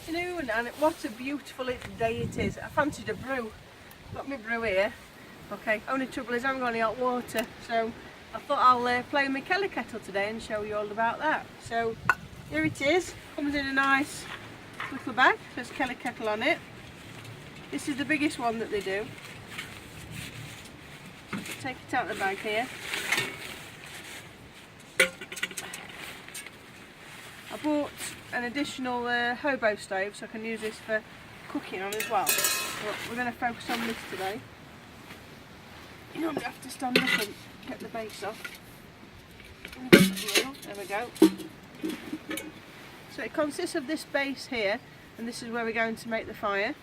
afternoon, and what a beautiful day it is. I fancied a brew. Got my brew here. Okay, only trouble is I haven't got any hot water, so I thought I'll play with my Kelly Kettle today and show you all about that. So here it is. Comes in a nice little bag. There's Kelly Kettle on it. This is the biggest one that they do. Take it out of the bag here. I bought an additional hobo stove so I can use this for cooking on as well. But we're going to focus on this today. You don't have to stand up and get the base off. There we go. So it consists of this base here, and this is where we're going to make the fire.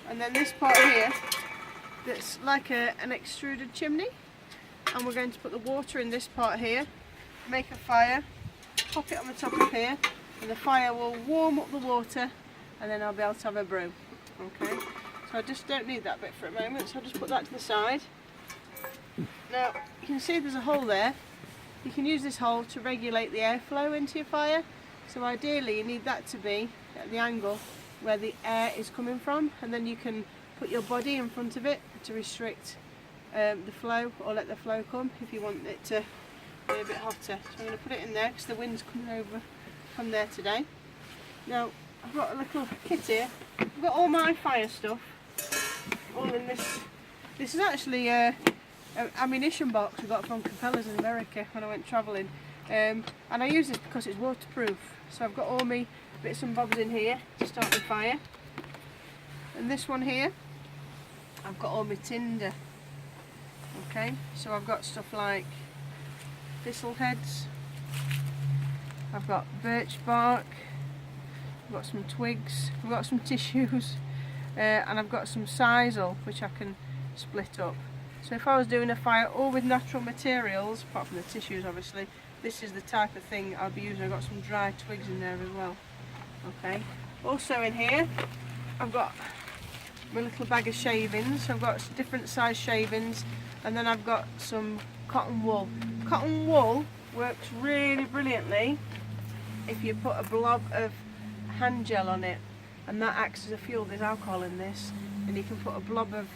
And then this part here, that's like an extruded chimney. And we're going to put the water in this part here, make a fire, pop it on the top of here, and the fire will warm up the water, and then I'll be able to have a brew. Okay, so I just don't need that bit for a moment, so I'll just put that to the side. Now you can see there's a hole there. You can use this hole to regulate the airflow into your fire, so ideally you need that to be at the angle where the air is coming from, and then you can put your body in front of it to restrict the flow, or let the flow come if you want it to be a bit hotter. So I'm going to put it in there because the wind's coming over from there today. Now I've got a little kit here. I've got all my fire stuff all in this. This is actually an ammunition box I got from Cabela's in America when I went travelling, and I use this because it's waterproof. So I've got all my bits and bobs in here to start the fire. And this one here, I've got all my tinder. Okay, so I've got stuff like thistle heads, I've got birch bark, I've got some twigs, I've got some tissues, and I've got some sisal which I can split up. So if I was doing a fire all with natural materials, apart from the tissues obviously, this is the type of thing I'll be using. I've got some dry twigs in there as well. Okay, also in here I've got my little bag of shavings. So I've got different size shavings, and then I've got some cotton wool. Cotton wool works really brilliantly if you put a blob of hand gel on it, and that acts as a fuel. There's alcohol in this, and you can put a blob of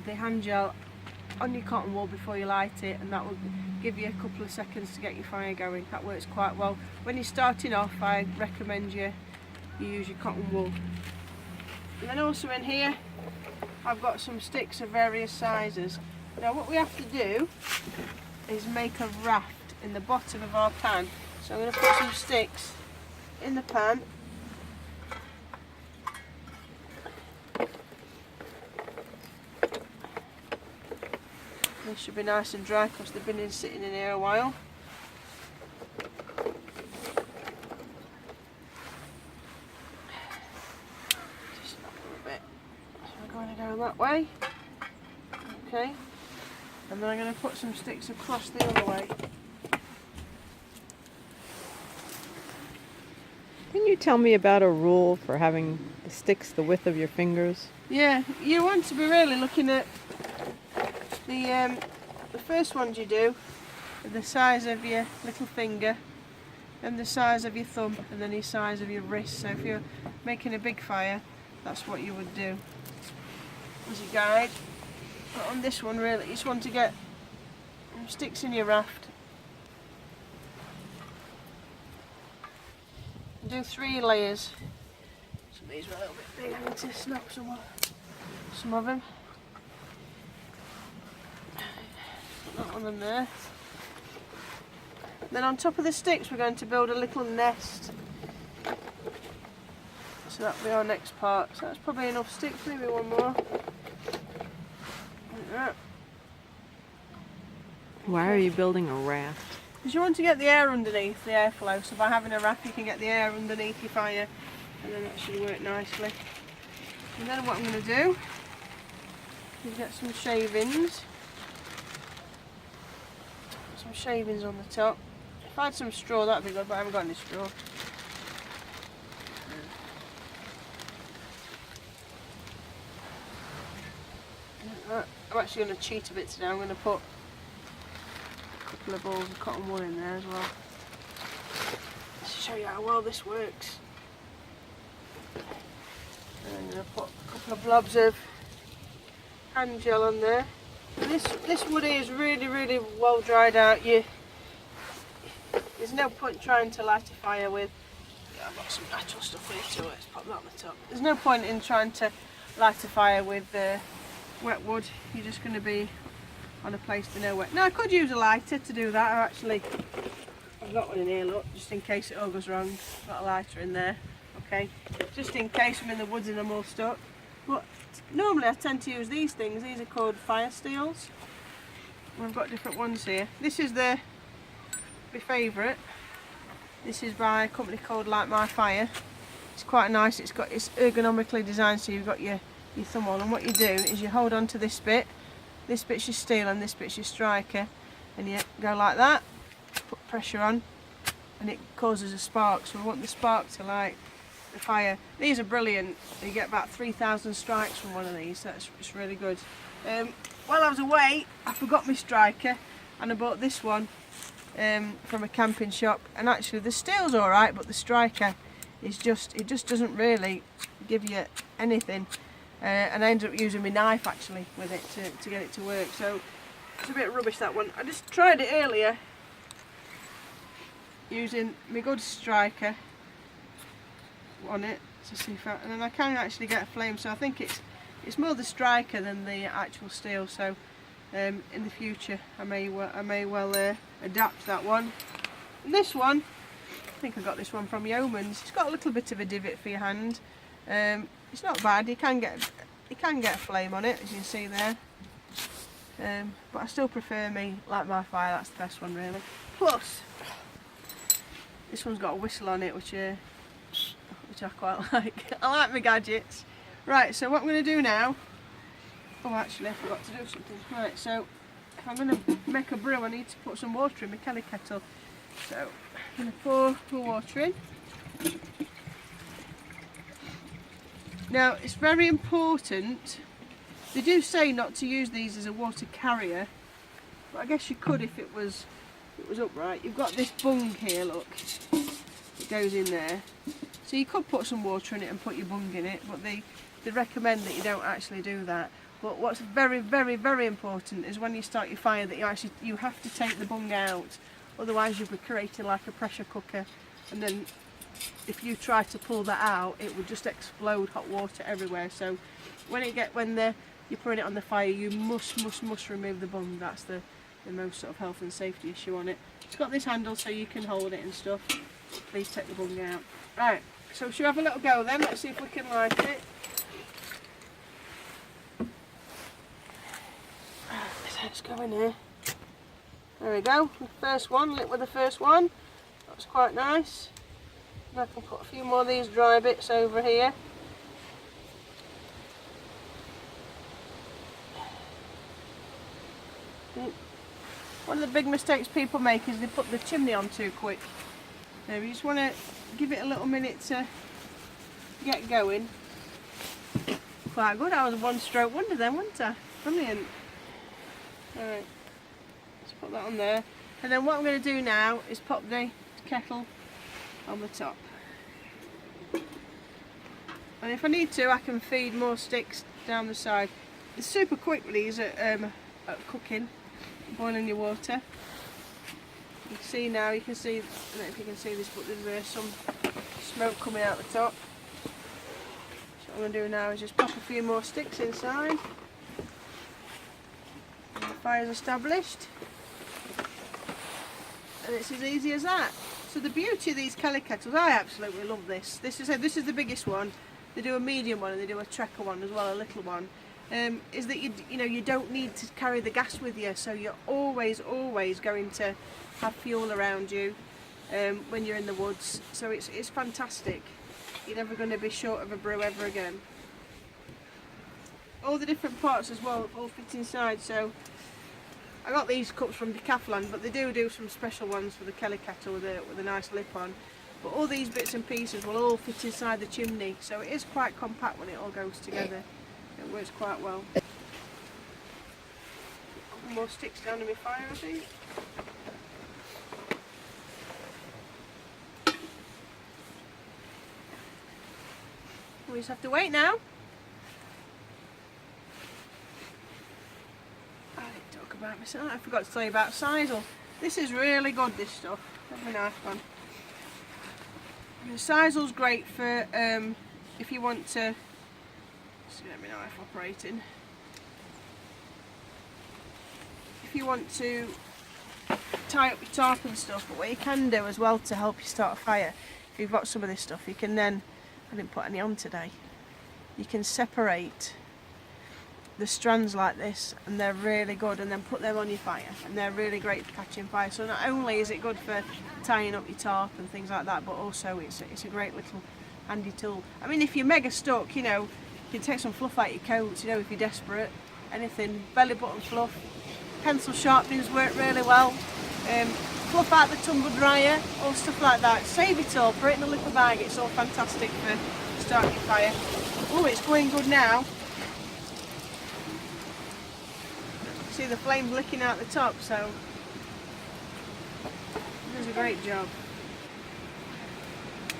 the hand gel on your cotton wool before you light it, and that will give you a couple of seconds to get your fire going. That works quite well. When you're starting off, I recommend you use your cotton wool. And then also in here I've got some sticks of various sizes. Now what we have to do is make a raft in the bottom of our pan. So I'm going to put some sticks in the pan. They should be nice and dry because they've been sitting in here a while. That way, okay, and then I'm going to put some sticks across the other way. Can you tell me about a rule for having the sticks the width of your fingers? Yeah, you want to be really looking at the first ones you do are the size of your little finger, and the size of your thumb, and then the size of your wrist. So if you're making a big fire, that's what you would do as a guide. But on this one really, you just want to get sticks in your raft. And do 3 layers. Some of these are a little bit big, I need to snap some of them. Put that one in there. Then on top of the sticks we're going to build a little nest. So that'll be our next part. So that's probably enough sticks, maybe one more. Like that. Why are you building a raft? Because you want to get the air underneath, the airflow. So by having a raft you can get the air underneath your fire, and then that should work nicely. And then what I'm going to do is get some shavings. Put some shavings on the top. If I had some straw that'd be good, but I haven't got any straw. I'm actually going to cheat a bit today. I'm going to put a couple of balls of cotton wool in there as well, to show you how well this works. And I'm going to put a couple of blobs of hand gel on there. And this wood here is really well dried out. There's no point trying to light a fire with. Yeah, I've got some natural stuff here too. Let's pop that on the top. There's no point in trying to light a fire with wet wood. You're just going to be on a place to know wet. Now I could use a lighter to do that. I've got one in here, look, just in case it all goes wrong. Got a lighter in there, okay, just in case I'm in the woods and I'm all stuck. But normally I tend to use these things. These are called fire steels. We've got different ones here. This is my favourite. This is by a company called Light My Fire. It's quite nice. It's ergonomically designed, so you've got your thumb on, and what you do is you hold on to this bit. This bit's your steel and this bit's your striker, and you go like that. Put pressure on, and it causes a spark. So we want the spark to light the fire. These are brilliant. You get about 3,000 strikes from one of these. So it's really good. While I was away, I forgot my striker, and I bought this one from a camping shop. And actually, the steel's all right, but the striker is it just doesn't really give you anything. And I ended up using my knife actually with it to get it to work. So it's a bit rubbish, that one. I just tried it earlier using my good striker on it to see if and then I can actually get a flame. So I think it's more the striker than the actual steel. So in the future I may well adapt that one. And this one, I think I got this one from Yeoman's. It's got a little bit of a divot for your hand. It's not bad. You can get a flame on it, as you can see there. But I still prefer Light My Fire. That's the best one really. Plus, this one's got a whistle on it, which I quite like. I like my gadgets. Right, so what I'm going to do now. Oh, actually, I forgot to do something. Right, so if I'm going to make a brew, I need to put some water in my Kelly Kettle. So I'm going to pour the water in. Now, it's very important. They do say not to use these as a water carrier, but I guess you could if it was upright. You've got this bung here, look. It goes in there. So you could put some water in it and put your bung in it, but they recommend that you don't actually do that. But what's very important is when you start your fire that you have to take the bung out, otherwise you'll be creating like a pressure cooker, and then if you try to pull that out, it would just explode hot water everywhere. So when you're putting it on the fire, you must remove the bung. That's the most sort of health and safety issue on it. It's got this handle so you can hold it and stuff. Please take the bung out. Right, so should we have a little go then? Let's see if we can light it. Let's go in here. There we go. The first one, lit with the first one. That's quite nice. And I can put a few more of these dry bits over here. One of the big mistakes people make is they put the chimney on too quick. Now you just want to give it a little minute to get going. Quite good. I was a one-stroke wonder then, wasn't I? Brilliant. Alright, let's put that on there. And then what I'm going to do now is pop the kettle on the top. And if I need to, I can feed more sticks down the side. It's super quick with these at cooking, boiling your water. You can see now, I don't know if you can see this, but there's some smoke coming out the top. So what I'm going to do now is just pop a few more sticks inside. And the fire's established. And it's as easy as that. So the beauty of these Kelly kettles, I absolutely love this. This is the biggest one. They do a medium one and they do a trekker one as well, a little one. Is that you don't need to carry the gas with you, so you're always going to have fuel around you when you're in the woods. So it's fantastic. You're never going to be short of a brew ever again. All the different parts as well all fit inside. So I got these cups from Decathlon, but they do some special ones for the Kelly Kettle with a nice lip on. But all these bits and pieces will all fit inside the chimney, so it is quite compact when it all goes together. It works quite well. More sticks down in my fire, I think. We just have to wait now. I didn't talk about myself. I forgot to tell you about Sanitizer. This is really good, this stuff. Have my knife on. Sanitizer's great for if you want to. Just get my knife operating. If you want to tie up your tarp and stuff, but what you can do as well to help you start a fire, if you've got some of this stuff, you can then, I didn't put any on today, you can separate the strands like this, and they're really good, and then put them on your fire, and they're really great for catching fire. So not only is it good for tying up your tarp and things like that, but also it's a great little handy tool. I mean, if you're mega stuck, you know, you can take some fluff out your coats, you know, if you're desperate, anything, belly button fluff, pencil sharpenings work really well, fluff out the tumble dryer, all stuff like that. Save it all, put it in a little bag, it's all fantastic for starting your fire. Oh, it's going good now. See the flames licking out the top, so it does a great job.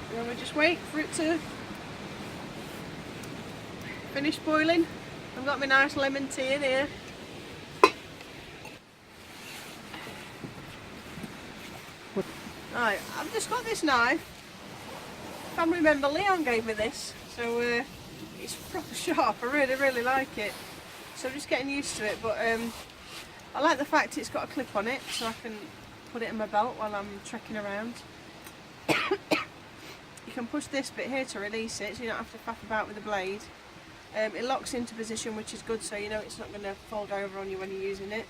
And then we just wait for it to finish boiling. I've got my nice lemon tea in here. Right, I've just got this knife. Family member Leon gave me this, so it's proper sharp. I really like it. So I'm just getting used to it, but I like the fact it's got a clip on it, so I can put it in my belt while I'm trekking around. You can push this bit here to release it, so you don't have to faff about with the blade. It locks into position, which is good, so you know it's not going to fold over on you when you're using it.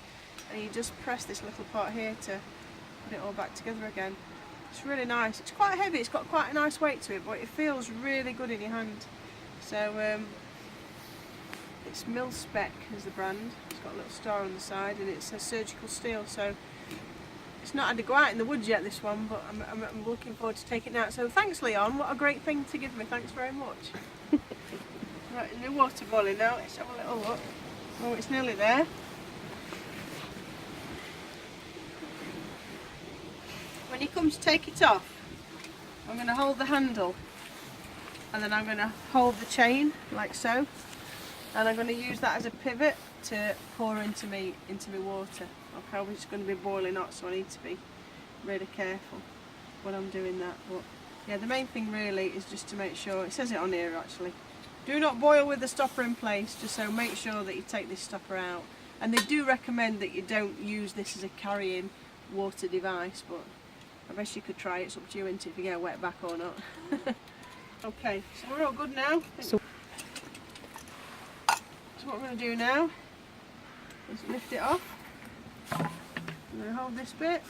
And you just press this little part here to put it all back together again. It's really nice. It's quite heavy, it's got quite a nice weight to it, but it feels really good in your hand. So it's Mil Spec is the brand. It's got a little star on the side, and it's a surgical steel, so it's not had to go out in the woods yet, this one, but I'm looking forward to taking it out. So thanks, Leon, what a great thing to give me, thanks very much. Right, the water boiling now, let's have a little look. Oh, it's nearly there. When you come to take it off, I'm going to hold the handle, and then I'm going to hold the chain like so, and I'm going to use that as a pivot to pour into me water. Okay, it's going to be boiling hot, so I need to be really careful when I'm doing that. But yeah, the main thing really is just to make sure, it says it on here actually, do not boil with the stopper in place, just so make sure that you take this stopper out. And they do recommend that you don't use this as a carrying water device, but I guess you could try it. It's up to you, isn't it, if you get a wet back or not. Okay, so we're all good now. So what we're going to do now is lift it off. I'm going to hold this bit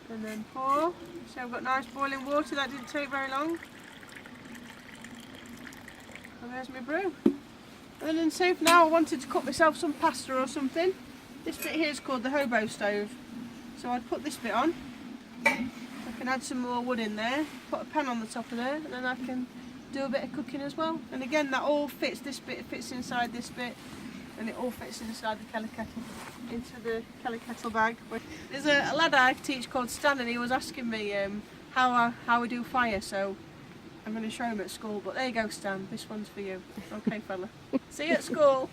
and then pour. So I've got nice boiling water, that didn't take very long. And there's my brew. And then say if now I wanted to cook myself some pasta or something, this bit here is called the hobo stove. So I'd put this bit on. I can add some more wood in there, put a pan on the top of there, and then I can do a bit of cooking as well. And again, that all fits, this bit fits inside this bit, and it all fits inside the Kelly Kettle, into the Kelly Kettle bag. There's a lad I teach called Stan, and he was asking me how we do fire, so I'm going to show him at school. But there you go, Stan, this one's for you. Okay, fella. See you at school.